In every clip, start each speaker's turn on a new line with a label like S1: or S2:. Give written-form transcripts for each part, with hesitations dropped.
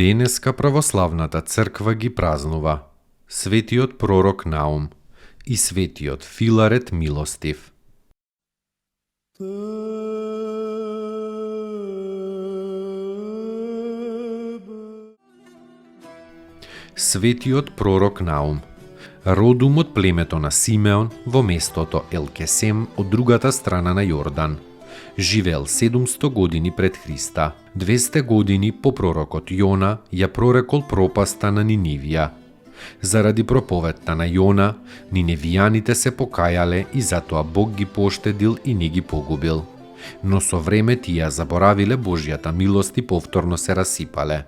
S1: Денеска православната црква ги празнува светиот пророк Наум и светиот Филарет Милостив. Светиот пророк Наум, родум од племето на Симеон во местото Елкесем од другата страна на Јордан. Живеел 700 години пред Христа. 200 години по пророкот Јона ја прорекол пропаста на Нинивија. Заради проповедта на Јона, ниневијаните се покајале и затоа Бог ги поштедил и не ги погубил. Но со време тие заборавиле Божјата милост и повторно се расипале.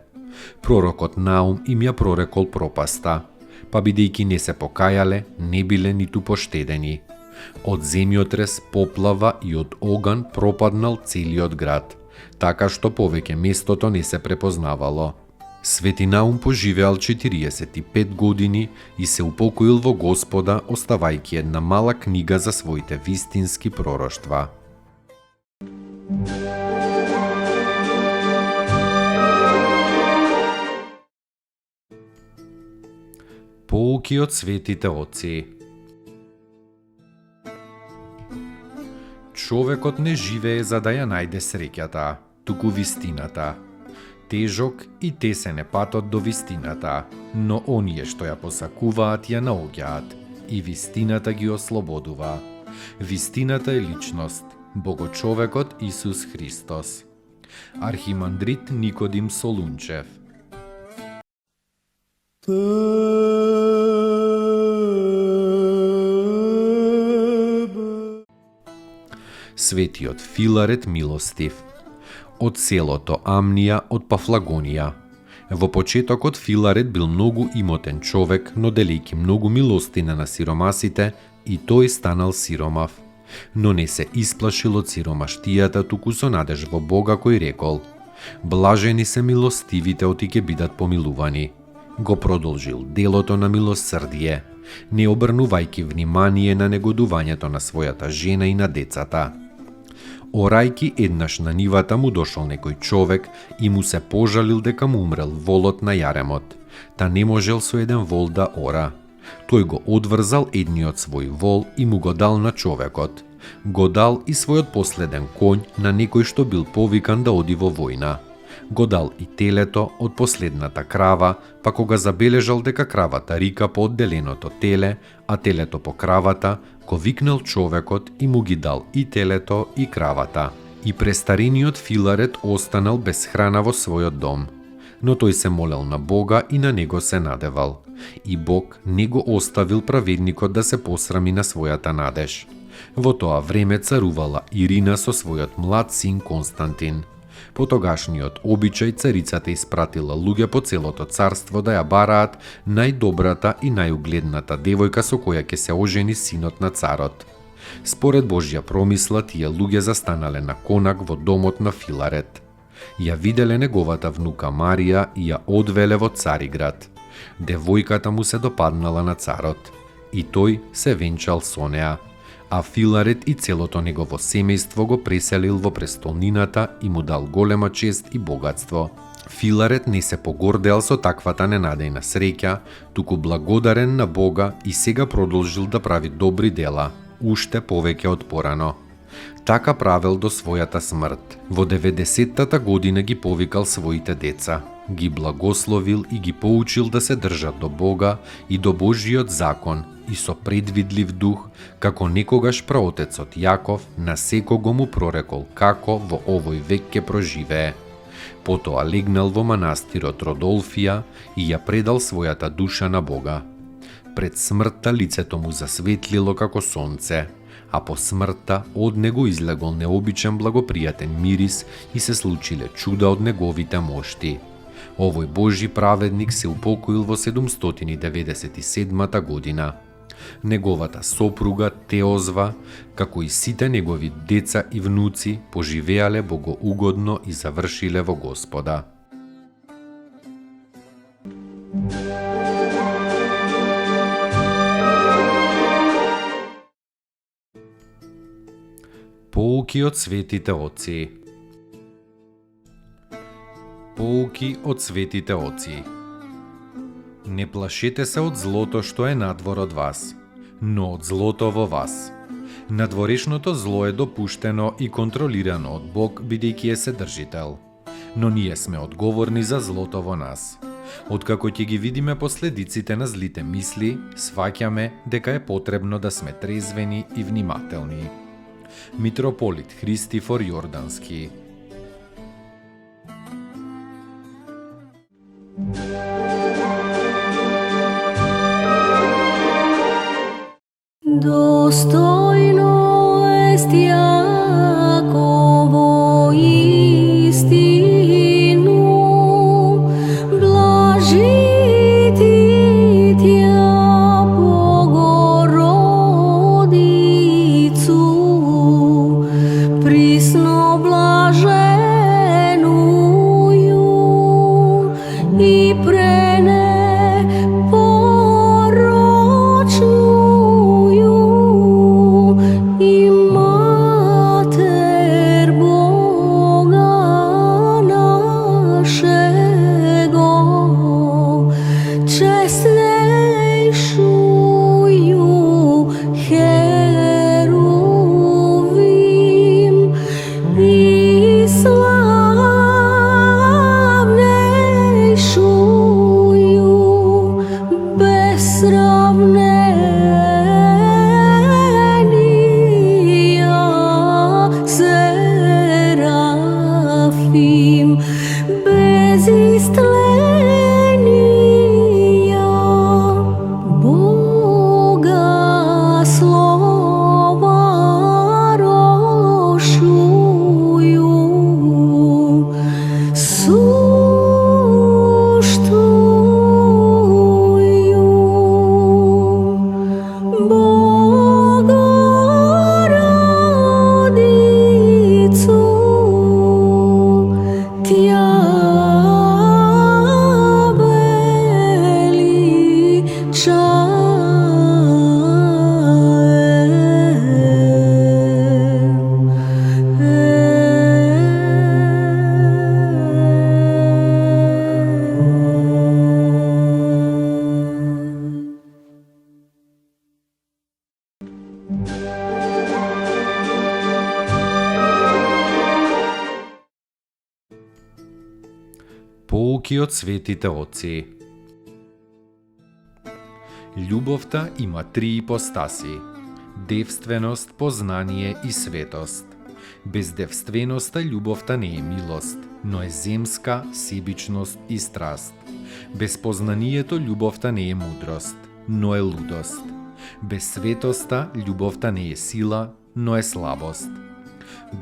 S1: Пророкот Наум им ја прорекол пропаста, па бидејќи не се покајале, не биле ниту поштедени. Од земјотрес, поплава и од оган пропаднал целиот град, така што повеќе местото не се препознавало. Свети Наум поживеал 45 години и се упокоил во Господа, оставајќи една мала книга за своите вистински пророштва. Поуки од светите отци. Човекот не живее за да ја најде среќата, туку вистината. Тежок и тесен е патот до вистината, но оние што ја посакуваат ја наоѓаат и вистината ги ослободува. Вистината е личност, Богочовекот Исус Христос. Архимандрит Никодим Солунчев. Светиот Филарет Милостив, од селото Амнија од Пафлагонија. Во почетокот Филарет бил многу имотен човек, но делејќи многу милостина на сиромасите, и тој станал сиромав. Но не се исплашил од сиромаштијата, туку со надеж во Бога кој рекол: блажени се милостивите, оти ќе бидат помилувани. Го продолжил делото на милосрдие, не обрнувајќи внимание на негодувањето на својата жена и на децата. Орајки еднаш на нивата му дошол некој човек и му се пожалил дека му умрел волот на јаремот, та не можел со еден вол да ора. Тој го одврзал едниот свој вол и му го дал на човекот. Го дал и својот последен конј на некој што бил повикан да оди во војна. Го дал и телето од последната крава, па кога забележал дека кравата рика по одделеното теле, а телето по кравата, го викнал човекот и му ги дал и телето и кравата. И престарениот Филарет останал без храна во својот дом. Но тој се молел на Бога и на него се надевал. И Бог не го оставил праведникот да се посрами на својата надеж. Во тоа време царувала Ирина со својот млад син Константин. По тогашниот обичај царицата испратила луѓе по целото царство да ја бараат најдобрата и најугледната девојка со која ќе се ожени синот на царот. Според Божја промисла, тие луѓе застанале на конак во домот на Филарет. Ја виделе неговата внука Марија и ја одвеле во Цариград. Девојката му се допаднала на царот и тој се венчал со неа, а Филарет и целото негово семејство го преселил во престолнината и му дал голема чест и богатство. Филарет не се погордеал со таквата ненадејна среќа, туку благодарен на Бога и сега продолжил да прави добри дела, уште повеќе од порано. Така правел до својата смрт. Во 90-тата година ги повикал своите деца, ги благословил и ги поучил да се држат до Бога и до Божјиот закон и со предвидлив дух, како некогаш праотецот Јаков на секого му прорекол како во овој век ќе проживее. Потоа легнал во манастирот Родолфија и ја предал својата душа на Бога. Пред смртта лицето му засветлило како сонце, а по смртта од него излегол необичен благопријатен мирис и се случиле чуда од неговите мошти. Овој Божи праведник се упокоил во 797 година. Неговата сопруга Теозва, како и сите негови деца и внуци, поживеале богоугодно и завршиле во Господа. Поуки од светите оци. Поуки од светите оци. Не плашете се од злото што е надвор од вас, но од злото во вас. Надворешното зло е допуштено и контролирано од Бог, бидејќи е Седржител. Но ние сме одговорни за злото во нас. Откако ќе ги видиме последиците на злите мисли, сваќаме дека е потребно да сме трезвени и внимателни. Митрополит Христифор Јордански.
S2: Достойно est Јаково истину, блажити Тја Богородицу, присно блаженују и
S1: Поуки од светите оци. Љубовта има три ипостаси: девственост, познание и светост. Без девственоста љубовта не е милост, но е земска, себичност и страст. Без познанието љубовта не е мудрост, но е лудост. Без светоста љубовта не е сила, но е слабост.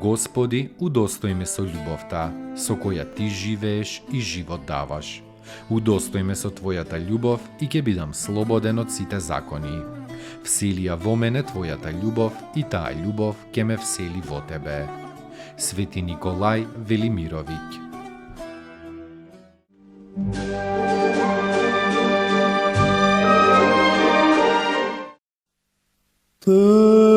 S1: Господи, удостој ме со љубовта, со која Ти живееш и живот даваш. Удостој ме со Твојата љубов и ќе бидам слободен од сите закони. Всели ја во мене Твојата љубов и таа љубов ќе ме всели во Тебе. Свети Николај Велимировиќ.
S3: Te